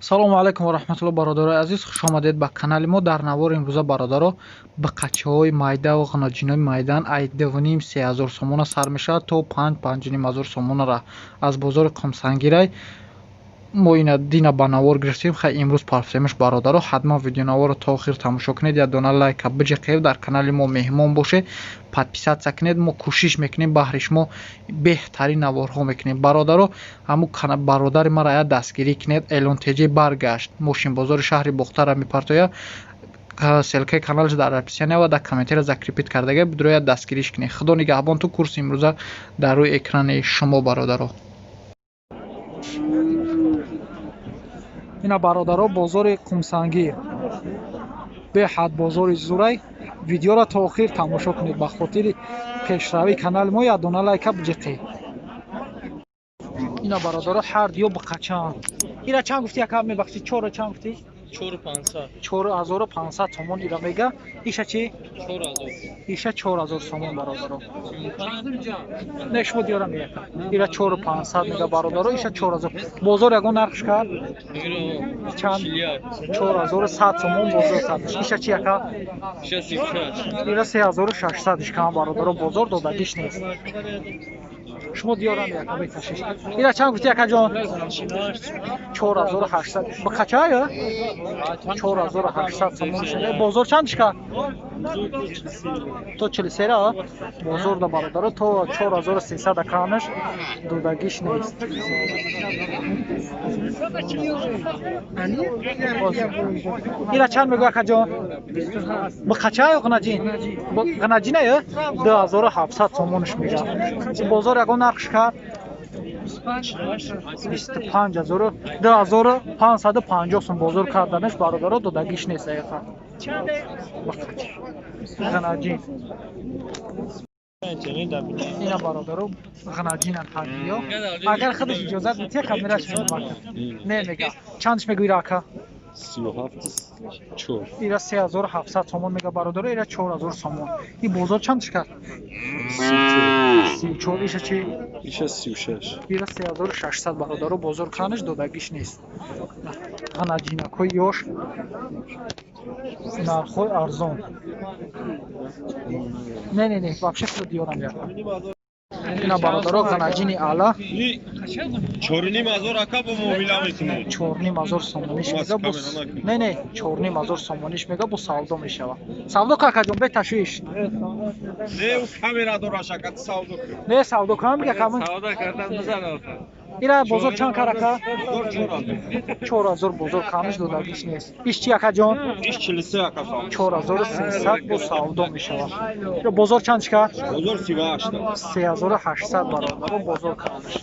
салому алайкум ва раҳматуллоҳ бародарои азиз, хуш омадед ба канали мо. Дар навори имрӯза бародаро ба қачаҳои майда ва ғаноҷинои майдан ай 2,5-3,000 сомона сар мешавад то 5,500 сомонара аз бозори Қумсангирай мо ина дина ба навор гирифтем. Хай имрӯз парфтемаш бародаро, ҳатман видеонаворро то охир тамошо кунед, я дона лайка биҷиқев, дар канали мо меҳмон бошед, подписатсия кунед. Мо кӯшиш мекунем баҳри шумо беҳтарин наворҳо мекунем. Бародаро, ҳамун бародари мара я дастгирӣ кунед, элонтеҷи баргашт мошинбозори шаҳри Бухтара мепартоя. селкаи каналаш дар описиония ва дар комментария закрепит кардага бидро я дастгириш кунед. Худо нигаҳбон ту курси имрӯза дар рӯи экрани шумо бародаро. ина бародаро бозори Қумсангир беҳад бозори зурай. Видеоро то охир тамошо кунед ба хотири пешравии канали мо. Я дона лайка биҷиқед. ина бародаро ҳардиё биқачаанд. ира чанд гуфти яка мебахши? 4 чанд гуфти? 4500 сомон ира мега. иша чи? 4000. иша 4000 сомон бародаро. не шумо диёра меяка. ира 4500 мега бародаро, иша 4000. Бозор ягон нархш кард? чанд? 4100 сомон бозор кардаш. иша чи яка? иша 36. ира 3600 ишкан бародаро, бозор додагиш нест. шумо диёра меяка беташиш. ира чанд гуфти яка ҷон? 4800. Биқача ё? 4800 сомон шуда. Бозор чанд шка? То 43 ра? Бозор да бародаро то 4300 аканаш додагиш нест. ира чанд мегӯ яка ҷон? Биқача ё ғанаҷин? Ғанаҷина ё? 2700 сомонш мега. Бозор ягон нархш кард? 2550 сум бозор карданаш бародаро додагиш нест. ғанаҷин ина бародаро ғанаҷинан ҳардиё. агар худаш иҷозат бития камераш мебард. Не мега. Чандш мегӯи рака? 37 ира 3700 сомон мега бародаро, ира 4000 сомон. И бозор чандш кард? 34. иша чи? иша 36. ира 3600 бародаро, бозор канаш додагиш нест. ғанаҷинакои ёш нархҳои арзон. Не вообще худо диёрам яка. ина бародаро ғанаҷини ала 4500 ака бо муомила метунед. 4500 сомониш мега бо 4500 сомониш мега бо савдо мешава. Савдо какаҷон беташиш. Не у камера дора шакат савдо. Не савдо кам мега кам. Савдо кардам бизан ака. ира бозор чанд карака? 4000. 4000 бозор камиш додагиш нест. иш чи якаҷон? иш 43 ака савдо. 4300 бо савдо мешава. ё бозор чанд ка? Бозор 38. 3800 бародаро бозор камиш.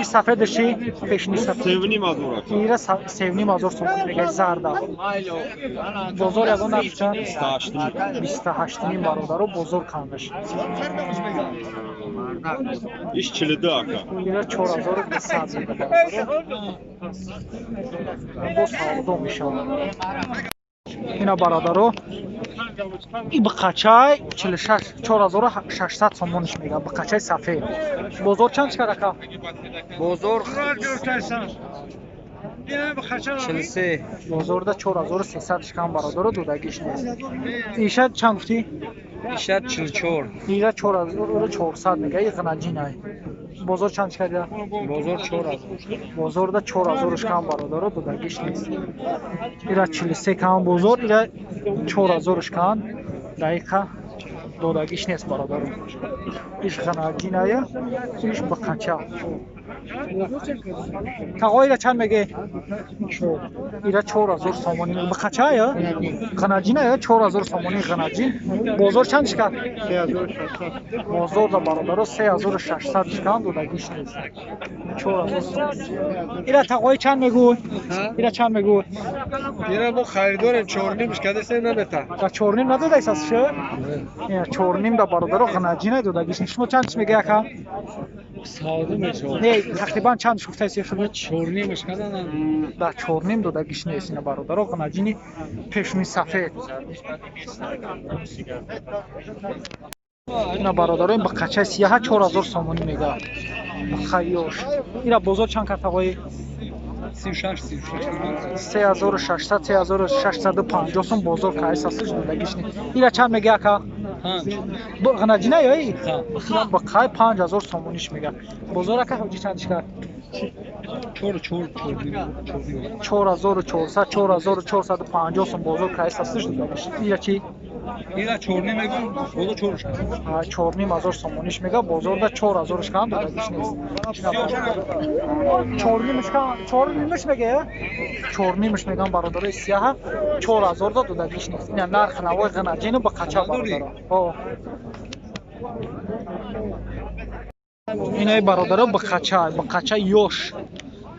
иш сафедаш чи? Пешни сафед. Севни мазур ака. ира 7500 сомон мега зарда. бозор ягон нарх чанд? 28 бародаро бозор камиш. иш 42 ака. ира 4200 мега бародаро бо савдо мешава. ина бародаро и биқачай 4600 сомониш мега. биқачай сафед. бозор чанд карака? Бозор 43. бозорда 4300 шкан бародаро додагиш нест. иша чанд гуфти? иша 44. ира 4400 мега. и ғанаҷинай. бозор чанд карда? Бозор 4000. бозорда 4000 шкан бародаро додагиш нест. ира 43 кан бозор, ира 4000 шкан дақиқа додагиш нест бародаро. иш ғанаҷиная, иш биқача. тағо ира чанд мега? ира 4000 сомони биқача ё? ғанаҷина ё? 4000 сомони ғанаҷин. бозор чанд шкан? 3600. бозор да бародаро 3600 шкан додагиш нест. 4000 сомон. ира тағои чанд мегӯй? ира чанд мегӯй? ира бо харидорем 4.5 кадесем набета. ва 4.5 надодайсас шо? ира 4.5 да бародаро ғанаҷина додагиш нест. шумо чандш мега яка? Савдо мешавад. не тақрибан чандш гуфтаисӣ шумо? 4.5 каданам. да 4.5 додагиш нест. ина бародаро ғанаҷини пешни сафед. ина бародарои ба қачаи сияҳа 4000 сомонӣ мега. хайёш. ира бозор чанд картағои? 3600 3650 сум бозор кайс ҳасташ додагиш не. Ира чанд мега ака? Ғанаҷина ёи? Ба қай 5000 сомониш мега. Бозор ака ҳоҷи чандиш кард? 4400 4450 сум бозор кайс ҳасташ додагиш. Ира чи? Ира 4500 сомониш мега. Бозорда 4000 кам додагиш нест. 4 мега. 4 мегам бародари сиёҳа 4000 да додагиш нест. Ина нарх навои ғанаҷина ба қача бародаро. Инаи бародаро ба қача ёш.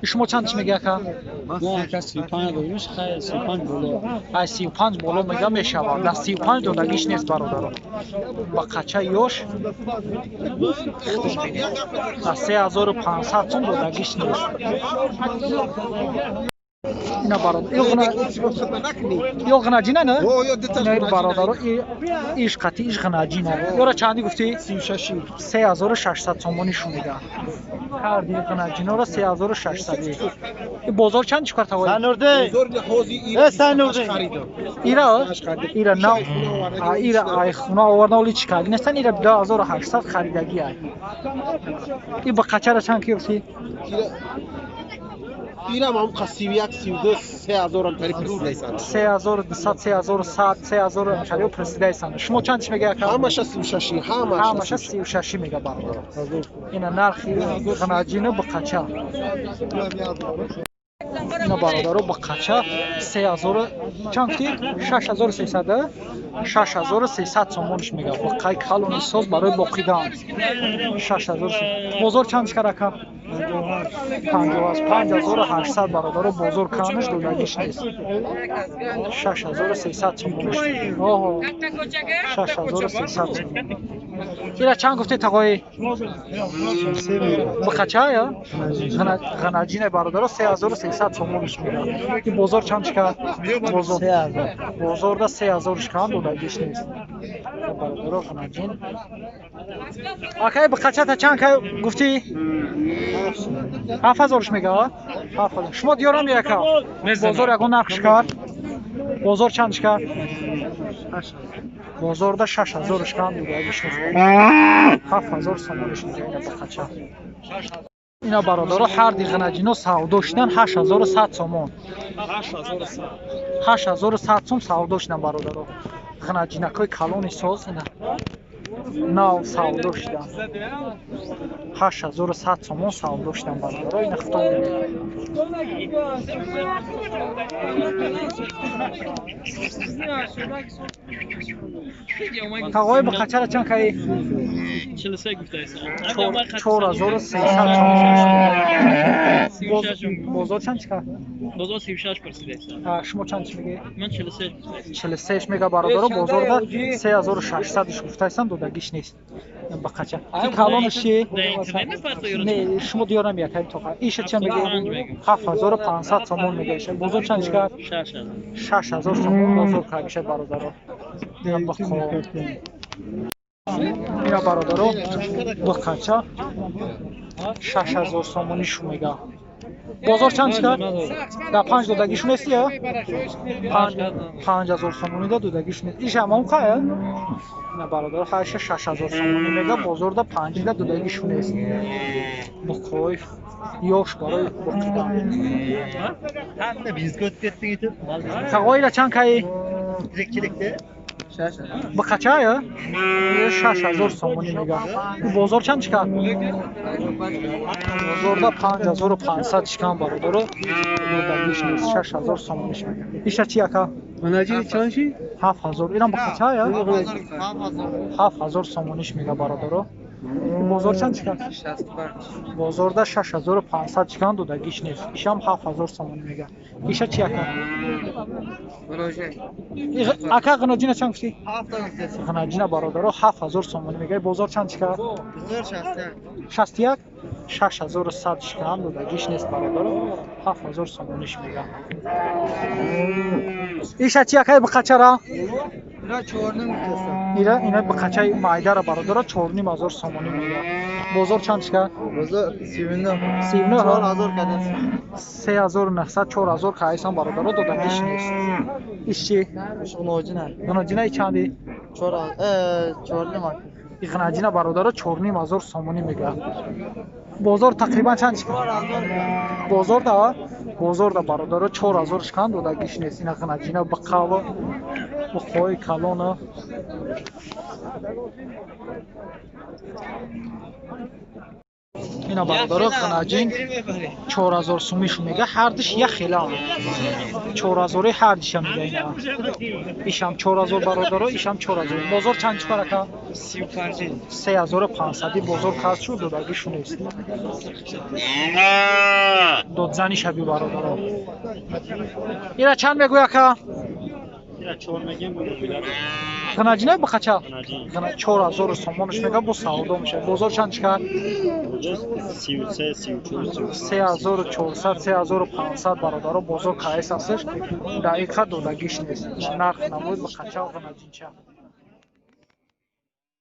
Шумо чандиш мега ака? 35 боло мега мешавад. Да 35 додагиш нест бародаро. Ба қача ёш да 3500 сум додагиш нест. Ина бародар. Ё ғанаҷина не? Ина бародаро иш қати иш ғанаҷина. Ёра чанди гуфти? 3600 сомони шумида. Карди ғанаҷинора 3600. И бозор чанд чикар тавои? Санурди. Санурди. Ира нав. Ира ай хуна оварда оли чикар. Нестан ира 2800 харидаги ай. И ба қачара чанд киёфти? Ира мам қасивияк 32 3000 ам тариф пресидайсан. 3200 3100 3000 шарио пресидайсан. Шумо чандиш мега ака? Ҳамаша 36, ҳамаша 36 мега бародаро. Ина нархи ғанаҷина ба қача. Ина бародаро ба қача 3000 чанди 6300 6300 сомониш мега. Ба қай калони соз барои боқидан 6000. Бозор чандиш карака? 5800 бародаро бозор камиш додагиш нест. 6300 сомониш. 6300 сомон. Ира чанд гуфте тағои? Ба қача я? ғанаҷина бародаро 3300 сомониш мега. И бозор чандиш кард? Бозорда 3000 кам додагиш нест. Бародаро ғанаҷин. Акай ба қачата чанд гуфти? 7000 мега. 7000. Шумо диёрам яка? Бозор ягон нархш кард? Бозор чандиш кард? Бозорда 6000 кам додагиш нест. 7000 сомониш мега ба қача. Ина бародаро ҳарди ғанаҷино савдо шудан 8100 сомон. 8100 сом савдо шудан бародаро. ғанаҷинакои калони соз ина. Нав савдо шудан. 8100 сомон савдо шудан бародаро. Ина худо тағои ба қачара чанд каи? 43 гуфтаисан. 4300. Бозор чанд чикар? Бозор 36 пресидайсан. Шумо чанд мега? Ман 43 гуфтаисам. 46 мега бародаро. Бозорда 3600 гуфтаисан додагиш нест. Ба қача. Ки калониш чи? Не, шумо диёрам якай тоқа. Иша чанд мега? 7500 сомон мега иша. Бозор чанд чикар? 6000 сомон бозор кагиша бародаро. Ина бародаро ба қача 6000 сомони шумега. Бозор чанд чикар? Да 5 додагиш нест я? 5000 сомони да додагиш нест. Иша мам қая? Ина бародаро 6000 сомони мега. Бозорда 5 да додагиш нест. Бо қойф ёш барои боқидан. Ҳамна бизгот кеттинг итиб. Тағоира чанд каи? Тирекчиликда. Ба қача я? 6000 сомони мега. Бозор чанд чикар? Бозорда 5500 чикан бародаро. Додагиш нест. 6000 сомониш мега. Иша чи ака? Ғанаҷини чанд ши? 7000. Инам ба қача я? 7000 сомониш мега бародаро. Бозор чанд чикан? 65. Бозорда 6500 чикан додагиш нест. Ишам 7000 сомони мега. Иша чи ака? Ака ғанаҷина чанд гуфти? 7000. Ғанаҷина бародаро 7000 сомони мега. Бозор чанд чикан? Бозор 61. 6100 чикан додагиш нест бародаро. 7000 сомониш мега. Иша чи ака ба қачара? اینا به قچه مایده برادر 4500 سومونی میگه. بازار چند شکر؟ بازار 39 39 ها 4000 کرده 3900 4000 که ایسان برادر دادنش نیست. ایش چی؟ شونوجنه غناجینه چندی؟ 4 نمک غناجینه برادر 4500 سومونی میگه. بازار تقریبا چند شکر؟ بازار دا برادر 4000 شکر دادنش نیست. اینا غناجینه به قالو به خوی کالونه اینا برادر غناجین 4000 سومیش میگه. هر دش یه خیلا 4000 هر دش میگه. اینا ایشم 4000 برادر ایشم 4000. بازار چند چقدر که 3500 بازار خاص شد دادگیش نیست. داد زنی شبی برادر اینا چند میگویا که غناجینه بخچه غنا 4000 سومونش میگه. با سودا میشه. بازار چند چقدر؟ 33 34 3400 3500 برادر بازار کایس هستش. دقیقا دادگیش نیست. نرخ نمود بخچه و غناجینچه